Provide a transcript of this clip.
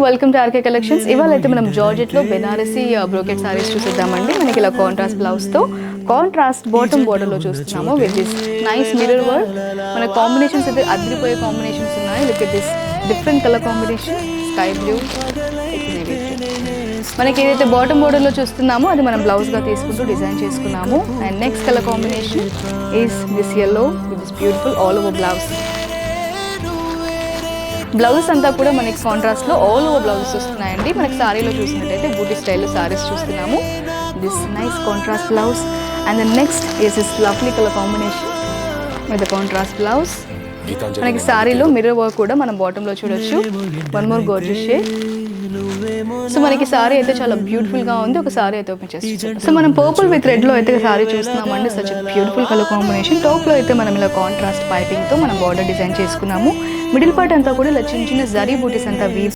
Welcome to RK collections. ఇవాళ అయితే మనం జార్జెట్లో బెనారసీ బ్రోకెట్ సారీస్ చూసేద్దామండి. మనకి ఇలా కాంట్రాస్ట్ బ్లౌజ్తో కాంట్రాస్ట్ బాటమ్ బోర్డర్లో చూస్తున్నాము with this nice mirror work. మన కాంబినేషన్స్ అయితే అదిరిపోయే కాంబినేషన్స్ ఉన్నాయి. Look at this different colour combination, sky blue, మనకి ఏదైతే బాటమ్ బోర్డర్లో చూస్తున్నామో అది మనం బ్లౌజ్గా తీసుకుంటూ డిజైన్ చేసుకున్నాము. And next colour combination is this yellow with this beautiful all over blouse. Blouses అంతా కూడా మనకి కాంట్రాస్ట్లో ఆల్ ఓవర్ బ్లౌజెస్ వస్తున్నాయండి. మనకి సారీలో చూసినట్టయితే బూటీ స్టైల్లో సారీస్ చూస్తున్నాము. This nice contrast blouse and the next is this lovely colour combination with the contrast blouse. మనకి సారీలో మిర్రర్ వర్క్ కూడా మనం బాటంలో చూడొచ్చు. One more gorgeous shade. So మనకి సారీ అయితే చాలా బ్యూటిఫుల్ గా ఉంది. ఒక సారీ అయితే ఓపెన్ చేస్తాం. సో మనం పర్పుల్ విత్ రెడ్ లో అయితే సారీ చూస్తున్నామండి. Such beautiful colour combination. Top లో అయితే మనం ఇలా కాంట్రాస్ట్ పైపింగ్ తో మనం బార్డర్ డిజైన్ చేసుకున్నాము. మిడిల్ పార్ట్ అంతా కూడా ఇలా చిన్న చిన్న జరీ బూటీస్ అంతా వీవ్